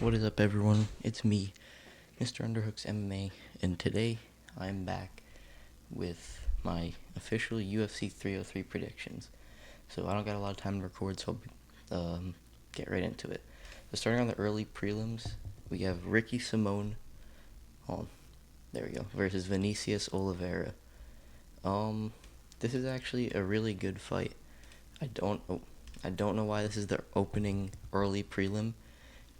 What is up, everyone? It's me, Mr. Underhook's MMA, and today I'm back with my official UFC 303 predictions. So I don't got a lot of time to record, so I'll get right into it. So starting on the early prelims, we have Ricky Simone, oh, there we go, versus Vinicius Oliveira. Um, this is actually a really good fight. I don't, I don't know why this is the opening early prelim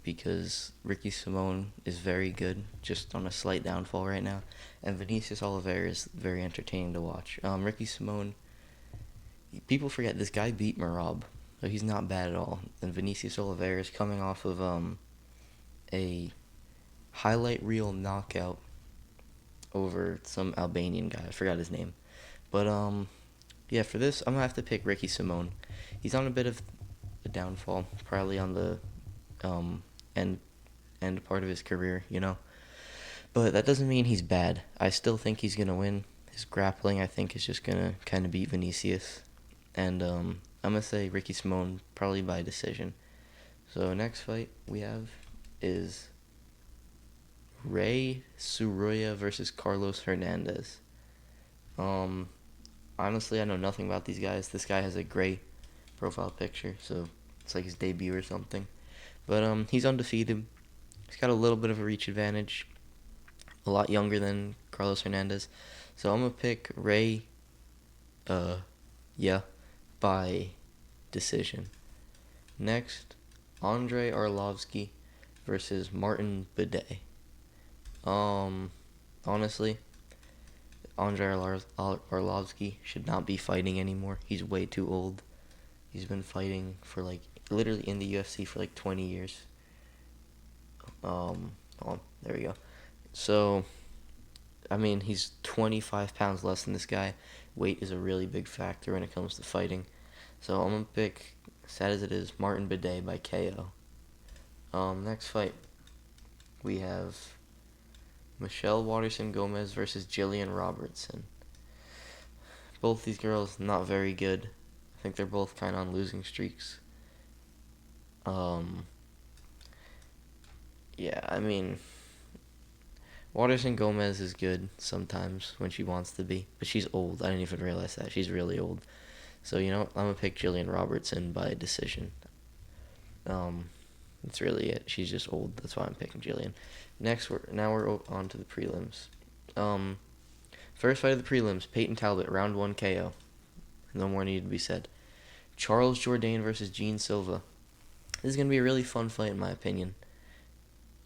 because Ricky Simone is very good, just on a slight downfall right now, and Vinicius Oliveira is very entertaining to watch. Ricky Simone, people forget this guy beat Marab, so he's not bad at all. And Vinicius Oliveira is coming off of a highlight reel knockout over some Albanian guy. I forgot his name, but yeah, for this I'm gonna have to pick Ricky Simone. He's on a bit of a downfall, probably on the um end end part of his career. But that doesn't mean he's bad. I still think he's going to win. His grappling, I think, is just going to kind of beat Vinicius. And I'm going to say Ricky Simone probably by decision. So next fight we have is Ray Suruya versus Carlos Hernandez. Um, Honestly, I know nothing about these guys. This guy has a gray profile picture, so it's like his debut or something. But he's undefeated. He's got a little bit of a reach advantage. A lot younger than Carlos Hernandez. So I'm gonna pick Ray, uh, yeah, by decision. Next, Andre Arlovsky versus Martin Bidet. Um, Honestly, Andre Arlovsky should not be fighting anymore. He's way too old. He's been fighting for like literally in the UFC for like 20 years. Oh, there we go. So I mean, he's 25 pounds less than this guy. Weight is a really big factor when it comes to fighting. So I'm going to pick, sad as it is, Martin Bidet by KO. Next fight, we have Michelle Waterson Gomez versus Jillian Robertson. Both these girls not very good. I think they're both kind of on losing streaks. Um, yeah, I mean, Waterson Gomez is good sometimes when she wants to be, but she's old. I didn't even realize that. She's really old. So, I'm going to pick Jillian Robertson by decision. Um, that's really it. She's just old. That's why I'm picking Jillian. We're on to the prelims. Um, First fight of the prelims, Peyton Talbot, round 1 KO. No more need to be said. Charles Jourdain versus Gene Silva. This is going to be a really fun fight in my opinion.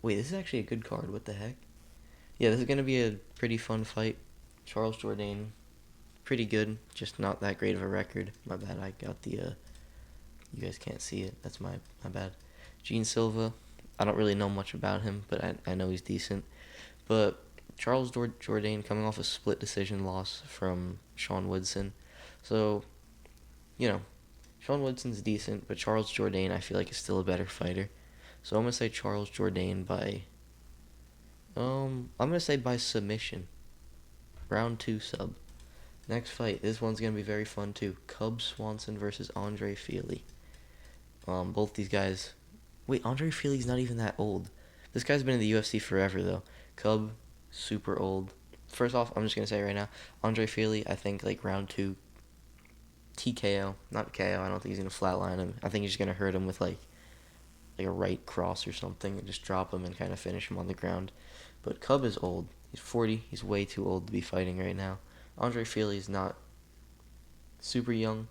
Wait, this is actually a good card. What the heck? Yeah, this is going to be a pretty fun fight. Charles Jourdain, pretty good, just not that great of a record. My bad, I got the, you guys can't see it. That's my bad. Gene Silva, I don't really know much about him, but I know he's decent. But Charles Jourdain coming off a split decision loss from Sean Woodson. So, Sean Woodson's decent, but Charles Jourdain I feel like is still a better fighter. So I'm going to say Charles Jourdain by, I'm going to say by submission. Round 2 sub. Next fight, this one's going to be very fun too. Cub Swanson versus Andre Fili. Both these guys. Wait, Andre Fili's not even that old. This guy's been in the UFC forever though. Cub, super old. First off, I'm just gonna say right now, Andre Fili, I think like round 2, TKO, not KO. I don't think he's gonna flatline him. I think he's just gonna hurt him with like a right cross or something and just drop him and kind of finish him on the ground. But Cub is old. He's 40. He's way too old to be fighting right now. Andre Fili is not super young,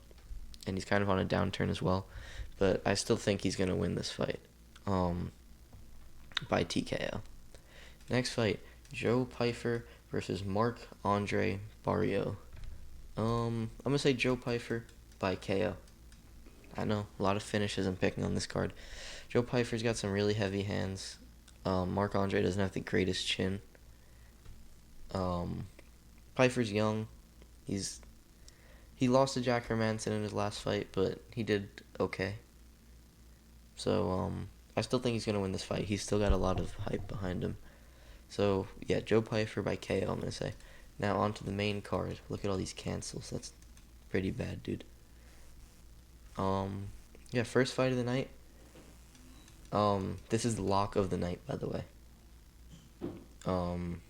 and he's kind of on a downturn as well. But I still think he's gonna win this fight, by TKO. Next fight, Joe Pyfer versus Marc Andre Barrio. I'm gonna say Joe Pyfer by KO. I know a lot of finishes I'm picking on this card. Joe Pyfer's got some really heavy hands. Marc Andre doesn't have the greatest chin. Pyfer's young. He lost to Jack Hermanson in his last fight, but he did okay. So I still think he's gonna win this fight. He's still got a lot of hype behind him. So yeah, Joe Pyfer by KO. I'm gonna say. Now on to the main card. Look at all these cancels. That's pretty bad, dude. Yeah, first fight of the night. This is the lock of the night, by the way. Um,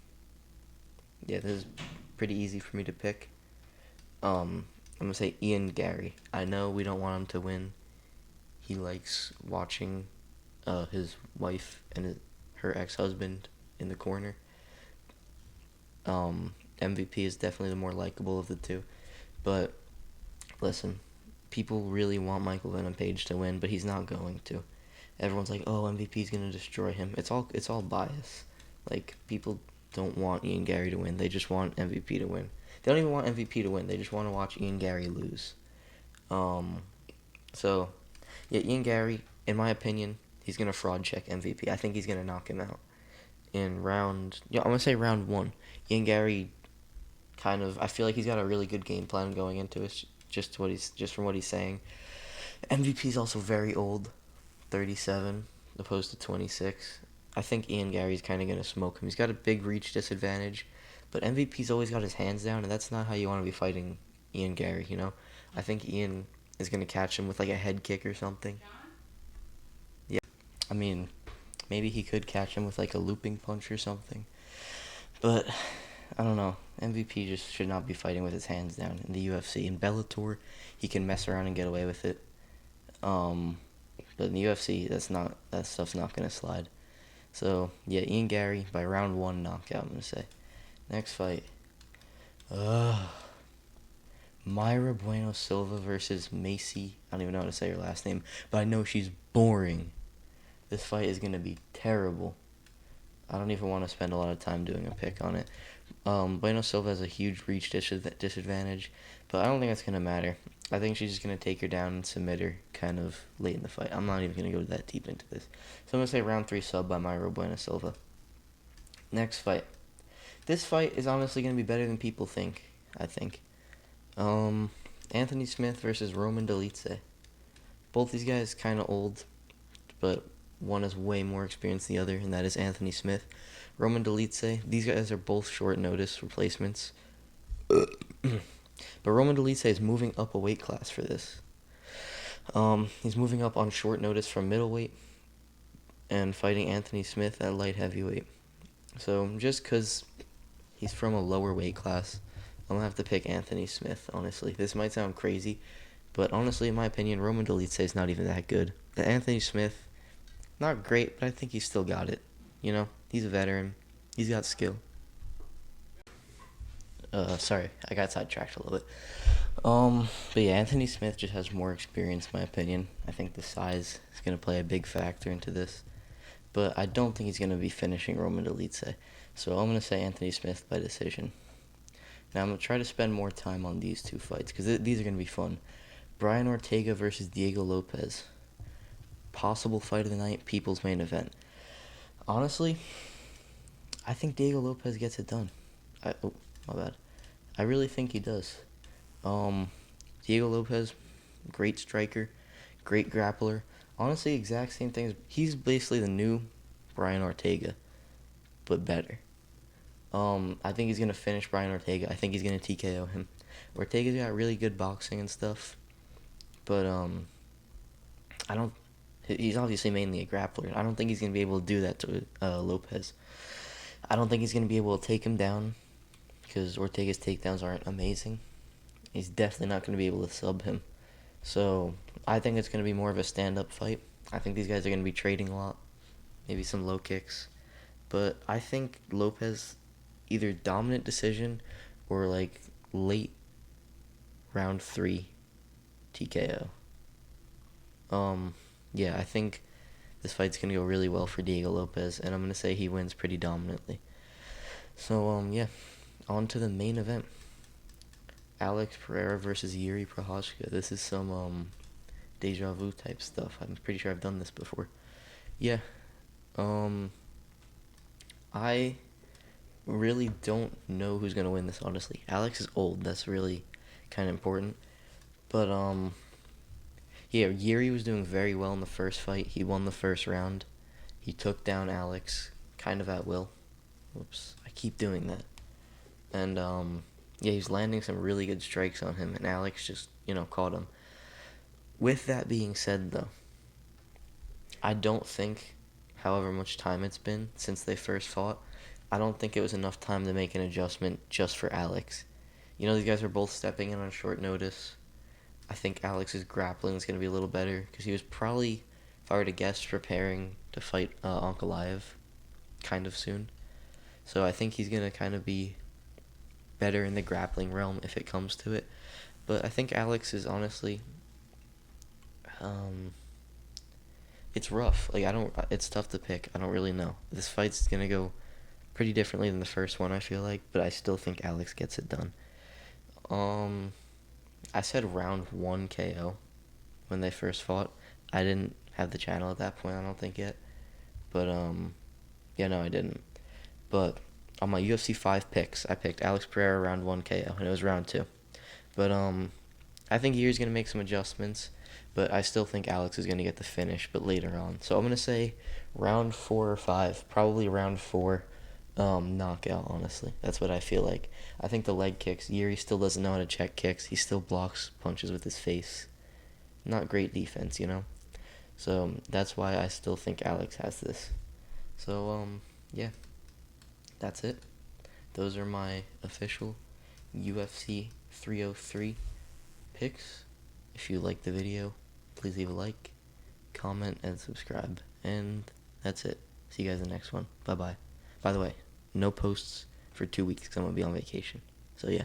yeah, this is pretty easy for me to pick. I'm gonna say Ian Gary. I know we don't want him to win. He likes watching his wife and her ex-husband in the corner. MVP is definitely the more likable of the two. But listen, people really want Michael Venom Page to win, but he's not going to. Everyone's like, "Oh, MVP's gonna destroy him." It's all bias. Like, people don't want Ian Gary to win. They just want MVP to win. They don't even want MVP to win. They just want to watch Ian Gary lose. Um, so yeah, Ian Gary, in my opinion, he's gonna fraud check MVP. I think he's gonna knock him out in round. Yeah, I'm gonna say round one. Ian Gary, kind of. I feel like he's got a really good game plan going into it. Just from what he's saying. MVP is also very old, 37, opposed to 26. I think Ian Gary's kind of gonna smoke him. He's got a big reach disadvantage, but MVP's always got his hands down, and that's not how you want to be fighting Ian Gary. I think Ian is gonna catch him with like a head kick or something. Yeah, I mean, maybe he could catch him with like a looping punch or something. But I don't know. MVP just should not be fighting with his hands down in the UFC. In Bellator, he can mess around and get away with it. But in the UFC, that stuff's not gonna slide. So yeah, Ian Gary by round one knockout. I'm gonna say. Next fight. Mayra Bueno Silva versus Macy. I don't even know how to say her last name, but I know she's boring. This fight is gonna be terrible. I don't even want to spend a lot of time doing a pick on it. Bueno Silva has a huge reach disadvantage, but I don't think that's going to matter. I think she's just going to take her down and submit her kind of late in the fight. I'm not even going to go that deep into this. So I'm going to say round 3 sub by Mayra Bueno Silva. Next fight. This fight is honestly going to be better than people think, I think. Anthony Smith versus Roman Dolidze. Both these guys kind of old, but one has way more experience than the other, and that is Anthony Smith. Roman Dolidze, these guys are both short notice replacements. But Roman Dolidze is moving up a weight class for this. He's moving up on short notice from middleweight and fighting Anthony Smith at light heavyweight. So just because he's from a lower weight class, I'm going to have to pick Anthony Smith, honestly. This might sound crazy, but honestly, in my opinion, Roman Dolidze is not even that good. The Anthony Smith, not great, but I think he's still got it. He's a veteran. He's got skill. Sorry, I got sidetracked a little bit. But yeah, Anthony Smith just has more experience, in my opinion. I think the size is going to play a big factor into this. But I don't think he's going to be finishing Roman Dolidze. So I'm going to say Anthony Smith by decision. Now I'm going to try to spend more time on these two fights, because these are going to be fun. Brian Ortega versus Diego Lopez. Possible fight of the night, people's main event. Honestly, I think Diego Lopez gets it done. My bad. I really think he does. Diego Lopez, great striker, great grappler. Honestly, exact same thing. He's basically the new Brian Ortega, but better. I think he's gonna finish Brian Ortega. I think he's gonna TKO him. Ortega's got really good boxing and stuff, but I don't. He's obviously mainly a grappler. I don't think he's gonna be able to do that to Lopez. I don't think he's gonna be able to take him down, because Ortega's takedowns aren't amazing. He's definitely not going to be able to sub him. So I think it's going to be more of a stand-up fight. I think these guys are going to be trading a lot. Maybe some low kicks. But I think Lopez, either dominant decision or like late round 3 TKO. Yeah, I think this fight's going to go really well for Diego Lopez, and I'm going to say he wins pretty dominantly. So, yeah. On to the main event. Alex Pereira versus Yuri Prochazka. This is some deja vu type stuff. I'm pretty sure I've done this before. Yeah. I really don't know who's gonna win this, honestly. Alex is old. That's really kind of important. But yeah, Yuri was doing very well in the first fight. He won the first round. He took down Alex kind of at will. Whoops, I keep doing that. And yeah, he's landing some really good strikes on him, and Alex just, caught him. With that being said, though, I don't think, however much time it's been since they first fought, I don't think it was enough time to make an adjustment just for Alex. You know, these guys are both stepping in on short notice. I think Alex's grappling is going to be a little better because he was probably, if I were to guess, preparing to fight Ankalaev kind of soon. So I think he's going to kind of be better in the grappling realm if it comes to it. But I think Alex is honestly, um, it's rough. Like, I don't, it's tough to pick. I don't really know. This fight's going to go pretty differently than the first one, I feel like, but I still think Alex gets it done. Um, I said round 1 KO when they first fought. I didn't have the channel at that point, I don't think yet. But, yeah, no, I didn't. But on my UFC 5 picks, I picked Alex Pereira round 1 KO, and it was round 2. But, I think Yuri's going to make some adjustments, but I still think Alex is going to get the finish, but later on. So I'm going to say round 4 or 5, probably round 4, knockout, honestly. That's what I feel like. I think the leg kicks, Yuri still doesn't know how to check kicks. He still blocks punches with his face. Not great defense, you know? So that's why I still think Alex has this. So, yeah, that's it. Those are my official UFC 303 picks. If you liked the video, please leave a like, comment, and subscribe. And that's it. See you guys in the next one. Bye-bye. By the way, no posts for 2 weeks because I'm going to be on vacation. So, yeah.